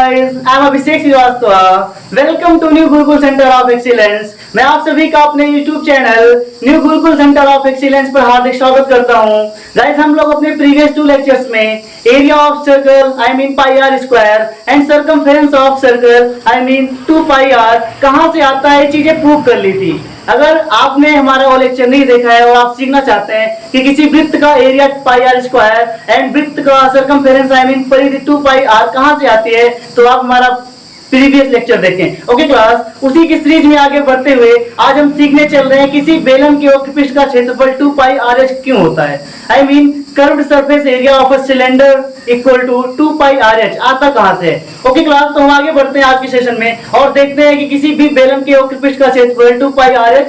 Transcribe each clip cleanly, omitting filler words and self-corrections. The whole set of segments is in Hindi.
guys, I'm Abhishek Srivastava. Welcome to new Gurukul centre of excellence. मैं आप सभी का अपने YouTube channel new Gurukul centre of excellence पर हार्दिक स्वागत करता हूं। गाइस, हम लोग अपने प्रीवियस 2 लेक्चर्स में area of circle I mean pi r square and circumference of circle I mean 2 pi r कहां से आता है चीजें प्रूव कर ली थी। अगर आपने हमारा वो लेक्चर नहीं देखा है और आप सीखना चाहते हैं कि किसी वृत्त का area pi r square and वृत्त का सर्कमफेरेंस आई मीन परिधि 2 पाई आर कहां से आती है, तो आप हमारा प्रीवियस लेक्चर देखें। ओके क्लास, उसी की सीरीज में आगे बढ़ते हुए आज हम सीखने चल रहे हैं किसी बेलन के ऑक्यूपिस्ट का क्षेत्रफल 2 पाई आर एच क्यों होता है। I mean curved surface area of a cylinder equal to 2 pi r h आता कहां से है। ओके क्लास, तो हम आगे बढ़ते हैं आज के सेशन में और देखते हैं कि किसी भी बेलन के ऑक्यूपिस्ट का क्षेत्रफल 2 पाई आर एच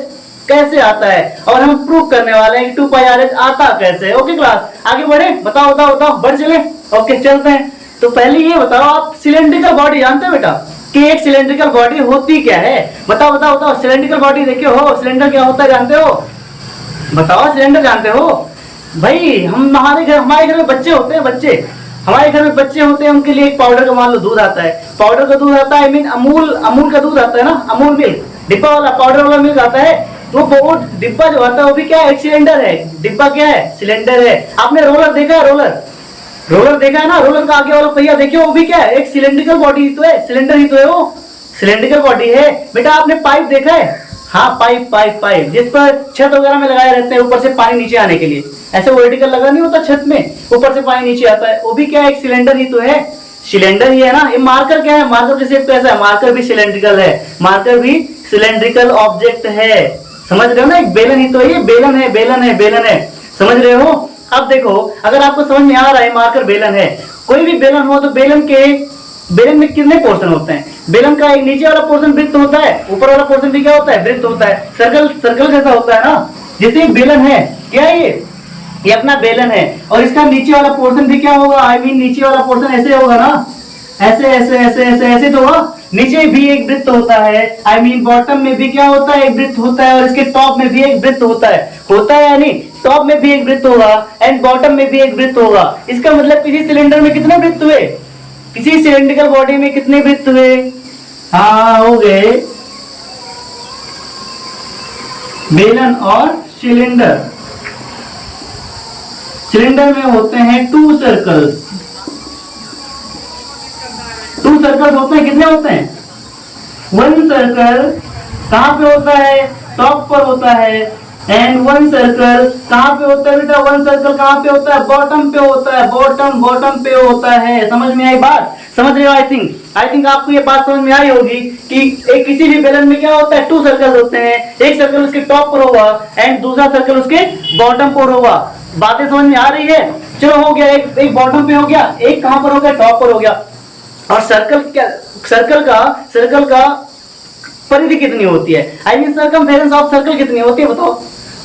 कैसे आता है और हम प्रूव करने वाले हैं कि 2 पाई आर एच आता कैसे। ओके क्लास, आगे बढ़े, बताओ बताओ बताओ, बढ़ चले। ओके चलते हैं। तो पहले ये बताओ, आप सिलेंड्रिकल बॉडी जानते हो बेटा कि एक सिलेंड्रिकल बॉडी होती क्या है? बताओ बताओ बताओ, सिलेंड्रिकल बॉडी देखे हो? सिलेंडर क्या होता है जानते हो? बताओ, सिलेंडर जानते हो? भाई हमारे घर में बच्चे होते हैं, बच्चे हमारे घर में बच्चे होते हैं, उनके लिए एक पाउडर का मान लो दूध आता है, पाउडर का दूध आता है, आई मीन अमूल का दूध आता है ना, अमूल मिल्क, डिब्बा वाला पाउडर वाला मिल्क आता है। तो वो डिब्बा जो आता है वो भी क्या है? एक सिलेंडर है। डिब्बा क्या है? सिलेंडर है। आपने रोलर देखा है? रोलर देखा है ना? रोलर का आगे वाला पहिया देखिए, वो भी क्या है? एक सिलेंड्रिकल बॉडी ही तो है, सिलेंडर ही तो है, वो सिलेंड्रिकल बॉडी है। बेटा आपने पाइप देखा है? हाँ, पाइप जिस पर छत वगैरह में लगाए रहते हैं ऊपर से पानी नीचे आने के लिए, ऐसे वर्टिकल लगा नहीं होता छत में, ऊपर से पानी नीचे आता है, वो भी क्या है? एक सिलेंडर ही तो है, सिलेंडर ही है ना। ये मार्कर क्या है? मार्कर जैसे कैसा है? मार्कर भी सिलेंड्रिकल है, मार्कर भी सिलेंड्रिकल ऑब्जेक्ट है। समझ रहे हो ना? एक बेलन ही तो है, ये बेलन है, समझ रहे हो? अब देखो, अगर आपको समझ में आ रहा है मार्कर बेलन है, कोई भी बेलन हो तो बेलन में कितने पोर्शन होते हैं? बेलन का एक नीचे वाला पोर्शन वृत्त होता है, ऊपर वाला पोर्शन भी क्या होता है? वृत्त होता है। सर्कल जैसा होता है ना। जैसे एक बेलन है, क्या है ये अपना बेलन है, और इसका नीचे वाला पोर्शन भी क्या होगा? आई मीन नीचे वाला पोर्शन ऐसे होगा ना, ऐसे तो होगा। नीचे भी एक वृत्त होता है, आई मीन बॉटम में भी क्या होता है? एक वृत्त होता है, और इसके टॉप में भी एक वृत्त होता है यानी टॉप में भी एक वृत्त होगा एंड बॉटम में भी एक वृत्त होगा। इसका मतलब किसी सिलेंडर में कितने वृत्त हुए? किसी सिलेंड्रिकल बॉडी में कितने वृत्त हुए? हाँ, हो गए। बेलन और सिलेंडर में होते हैं 2 सर्कल्स। 2 सर्कल्स होते हैं, कितने होते हैं? 1 सर्कल कहां पे होता है? टॉप पर होता है। एंड 1 सर्कल कहां पे होता है बेटा? 1 सर्कल कहां पे होता है? बॉटम पे होता है, बॉटम पे होता है। समझ में आई बात? समझ रहे हो? आई थिंक आपको ये बात समझ में आई होगी कि एक किसी भी बेलन में क्या होता है? 2 सर्कल होते हैं, एक सर्कल उसके टॉप पर होगा एंड दूसरा सर्कल उसके बॉटम पर होगा। बातें समझ में आ रही है? चलो, हो गया, एक बॉटम पे हो गया, एक कहां पर हो गया? टॉप पर हो गया। और सर्कल का परिधि कितनी होती है? I mean circumference of circle कितनी होती है? बताओ।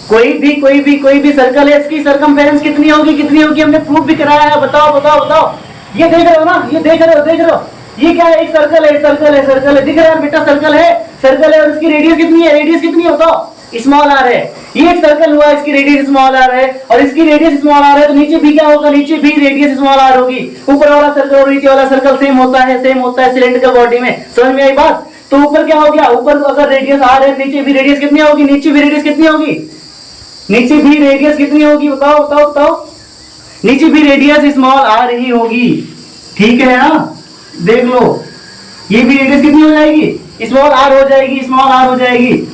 कोई भी सर्कल है, इसकी सर्कमफेरेंस कितनी होगी? हमने प्रूफ भी कराया है। बताओ। ये देख रहे हो ना? ये देख रहे हो? ये क्या है? एक सर्कल है, दिख रहा है बेटा? सर्कल है और इसकी रेडियस कितनी है? बताओ। स्मॉल आर है। ये एक सर्कल हुआ, इसकी रेडियस स्मॉल आर है और इसकी रेडियस स्मॉल आर है, तो नीचे भी क्या होगा? नीचे भी रेडियस स्मॉल आर होगी। ऊपर वाला सर्कल और नीचे वाला सर्कल सेम होता है सिलेंड्रिकल बॉडी में। समझ में आई बात? तो ऊपर क्या हो गया? ऊपर अगर रेडियस आर है, नीचे भी रेडियस कितनी होगी? नीचे भी रेडियस कितनी होगी? बताओ। नीचे भी रेडियस स्मॉल आर ही होगी, ठीक है ना? देख लो, ये भी रेडियस कितनी हो जाएगी? स्मॉल आर हो जाएगी।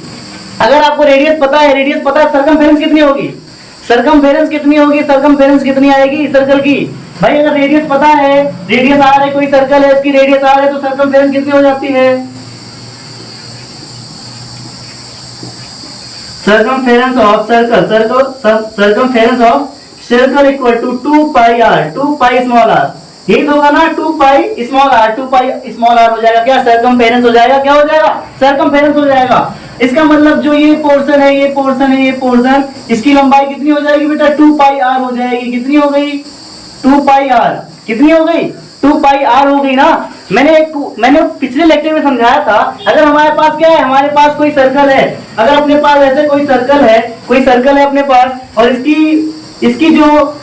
अगर आपको रेडियस पता है, सर्कमफेरेंस कितनी होगी? सर्कमफेरेंस कितनी आएगी सर्कल की? भाई अगर रेडियस पता है, रेडियस आर है, कोई सर्कल है, उसकी रेडियस आर है, तो सर्कमफेरेंस कितनी हो जाती है? Circumference of circle equal to 2 pi r, 2 pi small r. यही तो होगा ना? 2 पाई स्मॉल आर हो जाएगा। क्या सर्कमफेरेंस हो जाएगा? क्या हो जाएगा? सर्कमफेरेंस हो जाएगा। इसका मतलब जो ये पोर्शन है, इसकी लंबाई कितनी हो जाएगी बेटा? 2 पाई आर हो जाएगी। कितनी हो गई? 2 पाई आर। कितनी हो गई? 2 पाई आर हो गई ना। मैंने पिछले लेक्चर में समझाया था, अगर हमारे पास क्या है? हमारे पास कोई सर्कल है, अगर अपने पास ऐसे कोई सर्कल है अपने पास, और इसकी जो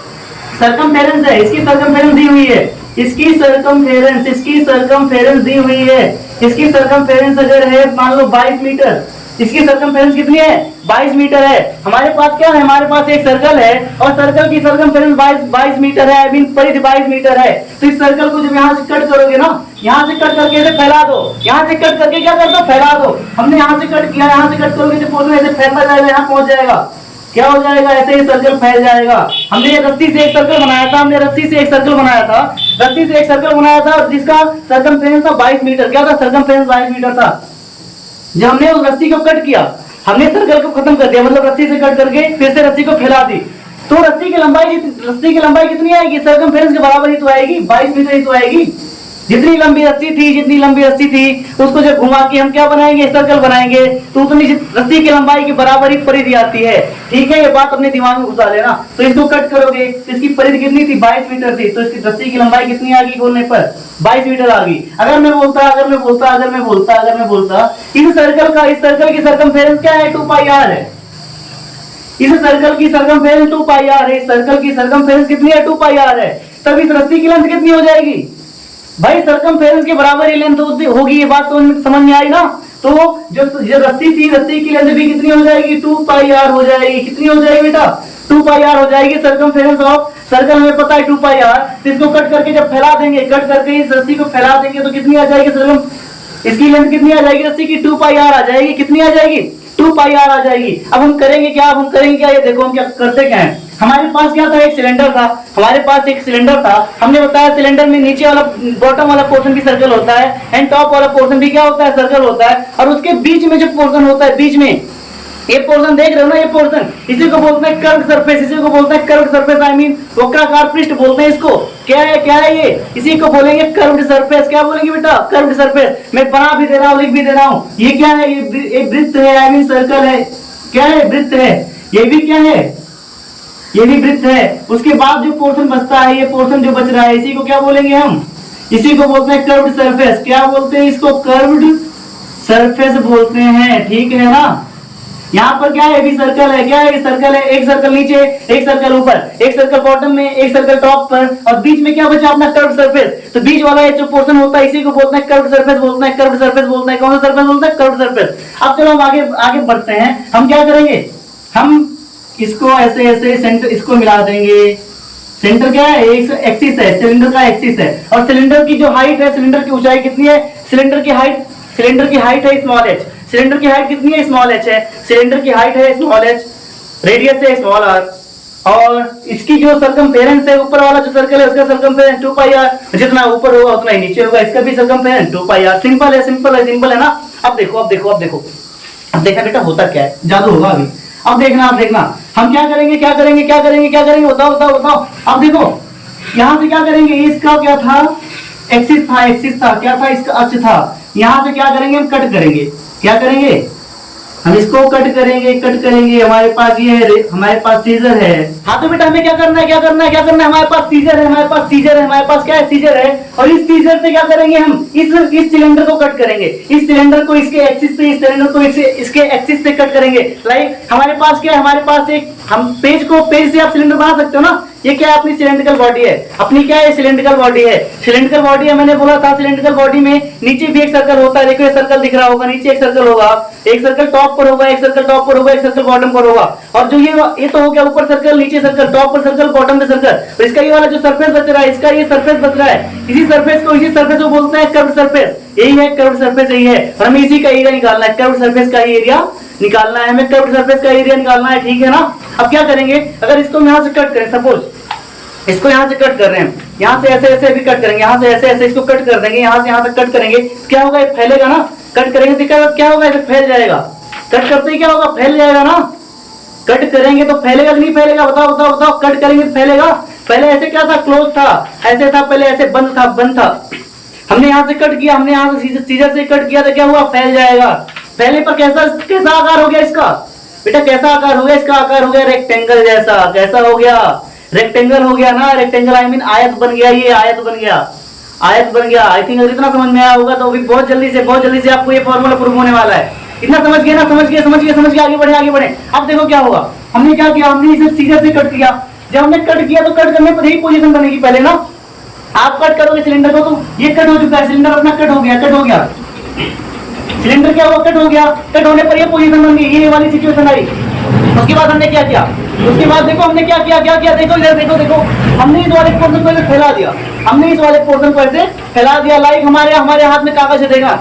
सर्कमफेरेंस है, इसकी सर्कमफेरेंस दी हुई है इसकी सरकमफेरेंस दी हुई है। इसकी सरकमफेरेंस अगर है मान लो 22 मीटर, इसकी सरकमफेरेंस कितनी है 22 मीटर है। हमारे पास क्या है, हमारे पास एक सर्कल है और सर्कल की सरकमफेरेंस 22 मीटर है, आई मीन परिधि 22 मीटर है। तो इस सर्कल को जब यहाँ से कट करोगे ना, यहाँ से कट करके इसे फैला दो, यहाँ से कट करके क्या कर दो, फैला दो। हमने यहाँ से कट किया, यहाँ से कट करोगे तो पोर्शन ऐसे फैलता जाएगा, यहाँ पहुंच जाएगा, क्या हो जाएगा, ऐसे ही सर्कल फैल जाएगा। हमने रस्सी से एक सर्कल बनाया था, रस्सी से एक सर्कल बनाया था और जिसका सरकमफेरेंस था 22 मीटर। क्या था, सरकमफेरेंस 22 मीटर था। जब हमने उस रस्सी को कट किया, हमने सर्कल को खत्म कर दिया, मतलब रस्सी से कट करके फिर से रस्सी को फैला दी, तो रस्सी की लंबाई कितनी आएगी, सरकमफेरेंस के बराबर ही तो आएगी, 22 मीटर ही तो आएगी। जितनी लंबी रस्सी थी उसको जब घुमा के हम क्या बनाएंगे, सर्कल बनाएंगे, तो उतनी रस्सी की लंबाई के बराबर ही परिधि आती है। ठीक है, ये बात अपने दिमाग में घुसा लेना। तो इसको कट करोगे तो इसकी परिधि कितनी थी, 22 मीटर थी, तो इसकी रस्सी की लंबाई कितनी आ गई, खोलने पर 22 मीटर आ गई। अगर मैं बोलता इस सर्कल की सरकमफेरेंस क्या है, 2πr है। इस सर्कल की सरकमफेरेंस 2πr है, इस सर्कल की सरकमफेरेंस कितनी है, 2πr है। तब इस रस्सी की लेंथ कितनी हो जाएगी भाई, सरकमफेरेंस के बराबर ही लेंथ होगी। ये बात समझ में आई ना। तो जो रस्सी थी, रस्सी की लेंथ भी कितनी हो जाएगी, 2πr हो जाएगी। कितनी हो जाएगी बेटा, 2πr हो जाएगी। सरकमफेरेंस ऑफ सर्कल हमें पता है 2πr। तो इसको कट करके जब फैला देंगे, कट करके इस रस्सी को फैला देंगे तो कितनी आ जाएगी, इसकी लेंथ कितनी आ जाएगी, रस्सी की 2πr आ जाएगी। कितनी आ जाएगी, 2πr आ जाएगी। अब हम करेंगे क्या, ये देखो हम क्या करते क्या है। हमारे पास क्या था, एक सिलेंडर था, हमने बताया सिलेंडर में नीचे वाला बॉटम वाला पोर्शन भी सर्कल होता है एंड टॉप वाला पोर्शन भी क्या होता है, सर्कल होता है। और उसके बीच में जो पोर्शन होता है, बीच में ये पोर्शन देख रहे हो ना, ये पोर्शन, इसी को बोलते हैं कर्व्ड सरफेस, आई मीन वक्राकार पृष्ठ बोलते हैं इसको। क्या है ये, इसी को बोलेंगे कर्व्ड सरफेस। क्या बोलेंगे बेटा, कर्व्ड सरफेस। मैं बना भी दे रहा हूँ, लिख भी दे रहा हूँ। ये क्या है, ये वृत्त है, आई मीन सर्कल है। क्या है, वृत्त है। ये भी क्या है, ये भी वृत्त है। उसके बाद जो पोर्शन बचता है, ये पोर्शन जो बच रहा है, इसी को क्या बोलेंगे हम, इसी को बोलते हैं कर्व्ड सरफेस। क्या बोलते हैं इसको, कर्व्ड सरफेस बोलते हैं। ठीक है ना। यहाँ पर क्या है, भी सर्कल है। क्या है, सर्कल है। एक सर्कल नीचे, एक सर्कल ऊपर, एक सर्कल बॉटम में, एक सर्कल टॉप पर, और बीच में क्या बचा अपना कर्व्ड सरफेस। तो बीच वाला जो पोर्शन होता है, इसी को बोलते हैं कर्व्ड सरफेस बोलते हैं। कौन सा सरफेस बोलते हैं, कर्व्ड सरफेस। अब चलो हम आगे बढ़ते हैं। हम क्या करेंगे, हम इसको ऐसे सेंटर, इसको मिला देंगे। सेंटर क्या है, एक एक्सिस है, सिलेंडर का एक्सिस है। और सिलेंडर की जो हाइट है, सिलेंडर की ऊंचाई कितनी है, सिलेंडर की हाइट है स्मॉल एच। सिलेंडर की हाइट कितनी है, स्मॉल एच है। सिलेंडर की हाइट है स्मॉल एच, रेडियस है स्मॉल आर। और इसकी जो सरकमफेरेंस है, ऊपर वाला जो सर्कल है उसका सरकमफेरेंस 2πr। जितना ऊपर होगा उतना ही नीचे होगा, इसका भी सरकमफेरेंस 2πr। सिंपल है ना। अब देखो अब देखना बेटा होता क्या है, जादू होगा अभी। अब देखना हम क्या करेंगे, बताओ। अब देखो यहाँ से क्या करेंगे, इसका क्या था, एक्सिस था, क्या था, इसका अक्ष था। यहाँ से क्या करेंगे, हम कट करेंगे। क्या करेंगे, हम इसको कट करेंगे। हमारे पास ये है, हमारे पास सीजर है। हाँ तो बेटा हमें क्या करना है, हमारे पास सीजर है, हमारे पास क्या है, सीजर है। और इस सीजर से क्या करेंगे, हम इस सिलेंडर को कट करेंगे। इस सिलेंडर को इसके एक्सिस से, इस सिलेंडर को इसके एक्सिस से कट करेंगे। लाइक हमारे पास क्या है, हमारे पास एक, हम पेज से आप सिलेंडर बना सकते हो ना। ये क्या है, अपनी सिलेंड्रिकल बॉडी है, अपनी क्या है, सिलेंड्रिकल बॉडी है। मैंने बोला था सिलेंड्रिकल बॉडी में नीचे भी एक सर्कल होता है। देखो ये सर्कल दिख रहा होगा, नीचे एक सर्कल होगा, एक सर्कल टॉप पर होगा, एक सर्कल बॉटम पर होगा। और जो ये तो हो गया ऊपर सर्कल, नीचे सर्कल, टॉप पर सर्कल, बॉटम पे सर्कल। तो इसका ये वाला जो सरफेस बच रहा है, इसका ये सरफेस बच रहा है, इसी सरफेस को बोलते हैं कर्व्ड सरफेस। यही है कर्व्ड सरफेस, यही है। और हमें इसी का एरिया निकालना है, कर्व्ड सरफेस का एरिया निकालना है हमें, कर्व्ड सरफेस का एरिया निकालना है। ठीक है ना। अब क्या करेंगे, अगर इसको यहाँ से कट करें, सपोज इसको यहाँ से कट कर रहे हैं, यहाँ से ऐसे भी कट करेंगे, यहाँ से ऐसे इसको कट कर देंगे, यहाँ से यहाँ तक कट करेंगे। क्या होगा, ये फैलेगा ना। कट करेंगे तो क्या होगा, ये फैल जाएगा। कट करते ही क्या होगा, फैल जाएगा ना। कट करेंगे तो फैलेगा कि नहीं फैलेगा, बताओ। कट करेंगे तो फैलेगा। पहले ऐसे क्या था, क्लोज था, ऐसे था, पहले ऐसे बंद था। हमने यहाँ से कट किया, हमने यहाँ से सीजर से कट किया तो क्या हुआ, फैल जाएगा। पहले पर कैसा आकार हो गया इसका बेटा, कैसा आकार हो गया, इसका आकार हो गया रेक्टेंगल जैसा। कैसा हो गया, रेक्टेंगल हो गया ना। रेक्टेंगल आई मीन आयत बन गया, ये आयत बन गया। आई थिंक अगर इतना समझ में आया होगा तो अभी बहुत जल्दी से आपको ये फॉर्मूला प्रूव होने वाला है। इतना समझ गए ना, समझ गए, आगे बढ़े। अब देखो क्या होगा, हमने क्या किया, हमने इसे सीजर से कट किया। जब हमने कट किया तो कट करने पर यही पोजीशन बनेगी पहले ना। आप कट करोगे सिलेंडर को तो ये कट हो चुका है, सिलेंडर अपना कट हो गया, कट हो गया, सिलेंडर क्या हुआ, कट हो गया। कट होने पर ये पोजीशन बन गई, ये वाली सिचुएशन आई। उसके बाद हमने क्या किया, उसके बाद देखो हमने क्या किया, क्या किया, देखो इधर देखो, देखो हमने इस वाले पोर्शन को ऐसे फैला दिया, हमने इस वाले पोर्शन को ऐसे फैला दिया। लाइक हमारे हाथ में कागज है, देखा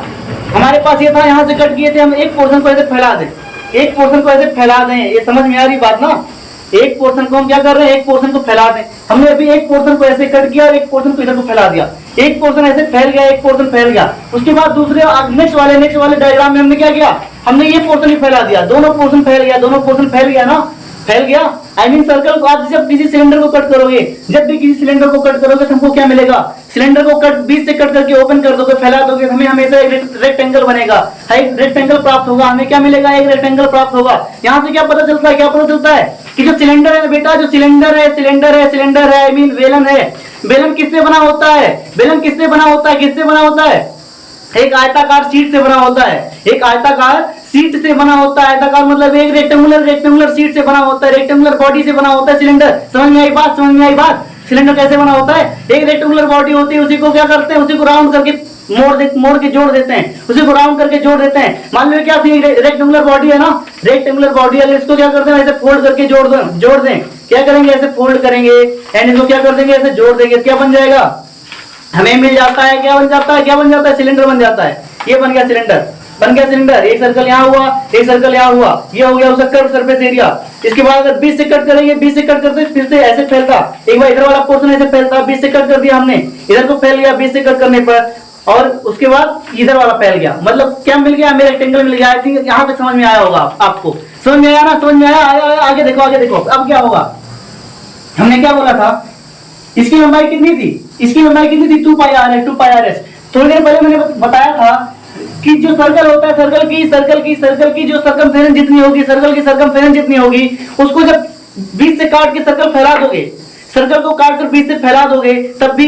हमारे पास ये था, यहाँ से कट किए थे, हम एक पोर्शन को ऐसे फैला दें, एक पोर्शन को ऐसे फैला दें। ये समझ में आ रही बात ना, एक पोर्शन को हम क्या कर रहे हैं, एक पोर्शन को फैला दें। हमने अभी एक पोर्शन को ऐसे कट किया और एक पोर्शन को इधर को फैला दिया, एक पोर्शन ऐसे फैल गया, एक पोर्शन फैल गया। उसके बाद दूसरे नेक्स्ट वाले डायग्राम में हमने क्या किया, हमने ये पोर्शन ही फैला दिया, दोनों पोर्शन फैल गया, दोनों पोर्शन फैल गया ना, फैल गया। आई मीन सर्कल को आप जब किसी सिलेंडर को कट करोगे, जब भी किसी सिलेंडर को कट करोगे तो हमको क्या मिलेगा, सिलेंडर को कट बीच से कट करके ओपन कर दोगे, फैला दोगे, हमें हमेशा एक रेक्टेंगल बनेगा, एक रेक्टेंगल प्राप्त होगा। हमें क्या मिलेगा, एक रेक्टेंगल प्राप्त होगा। यहाँ से क्या पता चलता है, क्या पता चलता है कि जो सिलेंडर है बेटा, जो सिलेंडर है आई मीन बेलन है, बेलन किससे बना होता है, बेलन किससे बना होता है, किससे बना होता है, एक आयताकार शीट से बना होता है, एक आयताकार शीट से बना होता है। आयताकार मतलब एक रेक्टेंगुलर शीट से बना होता है, रेक्टेंगुलर बॉडी से बना होता है सिलेंडर। समझ में आई बात, समझ में आई बात। सिलेंडर कैसे बना होता है, एक रेक्टेंगुलर बॉडी होती है, उसी को क्या करते हैं, उसी को राउंड करके मोड़ के जोड़ देते हैं, उसी को राउंड करके जोड़ देते हैं। मान लो क्या थी, रेक्टेंगुलर बॉडी है ना, रेक्टेंगुलर बॉडी है, इसको क्या करते हैं, ऐसे फोल्ड करके जोड़ दें। क्या करेंगे, ऐसे फोल्ड करेंगे एंड इसको क्या कर देंगे, ऐसे जोड़ देंगे, क्या बन जाएगा, हमें मिल जाता है, क्या बन जाता है, क्या बन जाता है, सिलेंडर बन जाता है। ये बन गया सिलेंडर, बन गया सिलेंडर। एक सर्कल यहाँ हुआ, एक सर्कल यहाँ हुआ, ये हो गया उसका कर्व सरफेस एरिया। इसके बाद अगर बीच से कट करेंगे, बीच से कट करते फिर से ऐसे फैलता, एक बार इधर वाला पोर्शन ऐसे फैलता, बीच से कट कर दिया हमने, इधर को फैल गया बीच से कट करने पर, और उसके बाद इधर वाला फैल गया। मतलब क्या मिल गया, हमें रेक्टेंगल मिल गया। आई थिंक यहाँ पे समझ में आया होगा आपको, समझ में आया ना, समझ में आया, आगे देखो, आगे देखो अब क्या होगा। हमने क्या बोला था, इसकी लंबाई कितनी थी, इसकी लंबाई कितनी थी, 2 पाई आर है, 2 पाई आर एस। थोड़ी देर पहले मैंने बताया था कि जो सर्कल होता है, सर्कल की जो सर्कमफेरेंस जितनी होगी, सर्कल की सर्कमफेरेंस जितनी होगी, उसको जब बीच से काट के सर्कल फैला दोगे, सर्कल को काट कर बीच से फैला दोगे, तब भी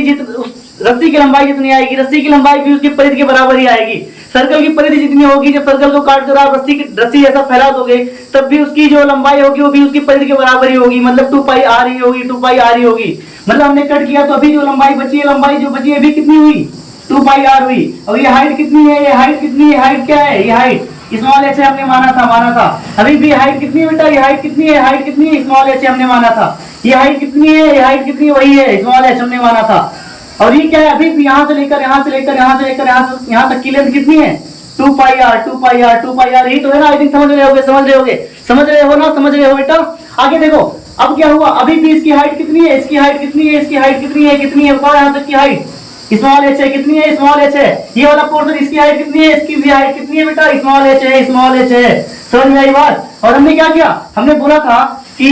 रस्सी की लंबाई जितनी आएगी, रस्सी की लंबाई भी उसकी परिधि के बराबर ही आएगी। सर्कल की परिधि जितनी होगी, जब सर्कल को काट कर आप रस्सी ऐसा फैला दोगे, तब भी उसकी जो लंबाई होगी वो भी उसकी परिधि के बराबर ही होगी। मतलब 2 पाई आर ही होगी, 2 पाई आर ही होगी। मतलब हमने कट किया तो अभी जो लंबाई बची है, लंबाई जो बची है अभी कितनी हुई, 2 पाई आर हुई। और ये हाइट कितनी है, ये हाइट कितनी है, हाइट क्या है, ये हाइट स्मॉल एच हमने माना था। अभी भी हाइट कितनी है बेटा, ये हाइट कितनी है, हाइट कितनी है, स्मॉल एच हमने माना था। ये हाइट कितनी है, ये हाइट कितनी, वही है, स्मॉल एच हमने माना था। और ये क्या है, अभी भी यहाँ से लेकर यहाँ तक की लेंथ कितनी है, 2 pi r, 2 pi r, 2 pi r. यही तो है ना, आई थिंक समझ रहे हो ना, समझ रहे हो बेटा। आगे देखो अब क्या हुआ, अभी भी इसकी हाइट कितनी है, इसकी हाइट कितनी है, इसकी हाइट कितनी है, बताओ यहाँ तक की हाइट स्मॉल एच है, कितनी है, स्मॉल एच है। ये वाला पोर्शन इसकी हाइट कितनी है, इसकी भी हाइट कितनी है बेटा, स्मॉल एच है। समझ में आई बात। और हमने क्या किया, हमने बोला था कि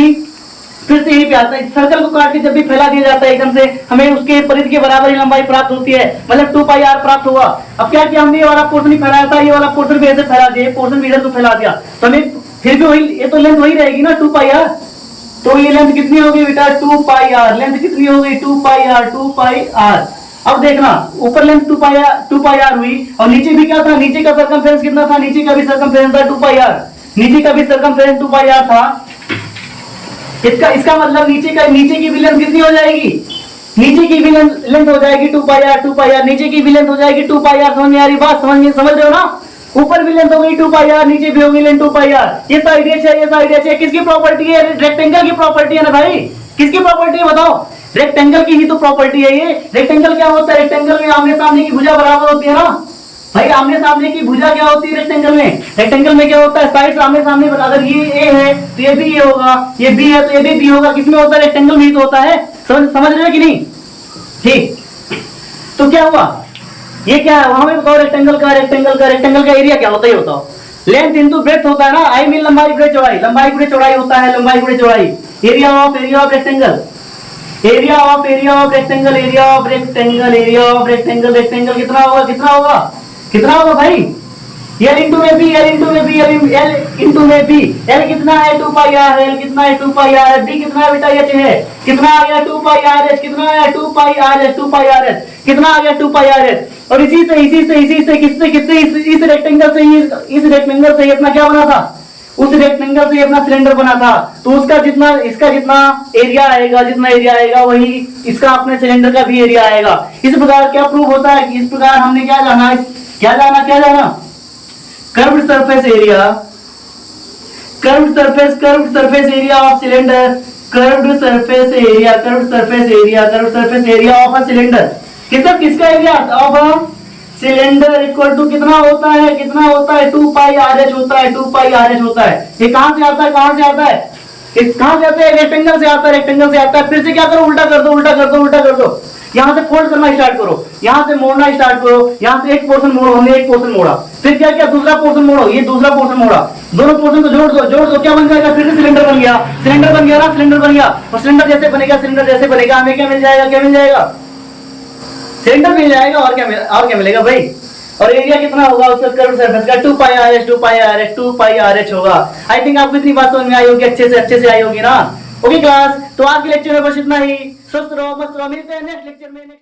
फिर से यही पे आता है, सर्कल को काट के जब भी फैला दिया जाता है एकदम से, हमें उसके परिधि के बराबर ही लंबाई प्राप्त होती है, मतलब 2 पाई आर प्राप्त हुआ। अब क्या किया हमने, ये वाला पोर्शन ही फैलाया था, ये वाला पोर्शन भी ऐसे फैला दिया, पोर्शन भी इधर को फैला दिया, तो हमें फिर भी वही, ये तो लेंथ वही रहेगी ना, 2 पाई आर। तो ये लेंथ कितनी होगी बेटा, 2 पाई आर। लेंथ कितनी होगी, 2 पाई आर, 2 पाई आर। अब देखना ऊपर लेंथ 2 पाई आर हुई, और नीचे भी क्या था, नीचे का सर्कमफेरेंस कितना था, नीचे का भी सर्कमफेरेंस था 2 पाई आर, नीचे का भी सर्कमफेरेंस 2 पाई आर था। इसका मतलब नीचे की भी लेंथ कितनी हो जाएगी, नीचे की भी लेंथ हो जाएगी 2 पाई आर, नीचे की भी लेंथ हो जाएगी 2 पाई आर। समझ में आ रही बात, समझ रहे हो ना। ऊपर भी लेंथ हो गई 2 पाई आर, नीचे भी होगी लेंथ 2 पाई आर। ये साइड एच है, ये साइड एच है, किसकी प्रॉपर्टी है, रेक्टेंगल की प्रॉपर्टी है ना भाई। किसकी प्रॉपर्टी है बताओ, रेक्टेंगल की ही तो प्रॉपर्टी है ये। रेक्टेंगल क्या होता है, रेक्टेंगल में आमने सामने की भुजा बराबर होती है ना भाई। आमने सामने की भुजा क्या होती है रेक्टेंगल में, रेक्टेंगल में क्या होता है, साइड आमने सामने। अगर ये ए है तो ये भी ए होगा, ये बी है तो ये भी बी होगा। किसमें होता है, रेक्टेंगल में ही तो होता है। समझ रहे हो कि नहीं, ठीक। तो क्या हुआ, ये क्या है, वहां में बताओ, रेक्टेंगल का एरिया क्या होता है, बताओ। लेंथ इंटू ब्रेड्थ होता है ना, आई मीन लंबाई गुणे चौड़ाई, लंबाई गुणे चौड़ाई होता है, लंबाई गुणे चौड़ाई। Area of rectangle, area of rectangle, rectangle कितना होगा भाई, L इंटू में बी, L इंटू में बी। L कितना है 2 पाई आर, L कितना है 2 पाई आर। B कितना है बेटा, H है, कितना आ गया 2 पाई आर एच, कितना है 2 pi r H, 2 pi r H, कितना आ गया 2 पाई आर एच। और इसी से किससे इस रेक्टेंगल से, इस रेक्टेंगल से अपना क्या बना था, उस रेक्टेंगल से अपना सिलेंडर बना था, तो उसका जितना इसका जितना एरिया आएगा वही इसका अपने सिलेंडर का भी एरिया आएगा। इस प्रकार क्या प्रूव होता है कि इस प्रकार हमने क्या जाना curved surface area, curved surface area of cylinder, curved surface area of a cylinder. किसका area of a cylinder equal to कितना होता है 2 पाई RH होता है। ये कहां से आता है रेक्टेंगल से आता है। फिर से क्या करो, उल्टा कर दो। यहां से फोल्ड करना स्टार्ट करो, यहां से मोड़ना स्टार्ट करो, यहां से एक पोर्शन मोड़ो, हमने एक पोर्शन मोड़ा, फिर क्या दूसरा पोर्शन मोड़ो, ये दूसरा पोर्शन मोड़ा, दोनों पोर्शन को जोड़ दो, क्या बन जाएगा, फिर से सिलेंडर बन गया और सिलेंडर जैसे बनेगा हमें क्या मिल जाएगा सिलेंडर मिल जाएगा। और क्या मिलेगा भाई, और एरिया कितना होगा उसका कर्व सरफेस का 2 पाई RH होगा। आई थिंक आपको इतनी बात समझ में आई होगी, अच्छे से आई होगी ना। ओके क्लास, तो आज के लेक्चर में बस इतना ही। स्वस्थ रहो, मस्त रहो, मिलते हैं नेक्स्ट लेक्चर में।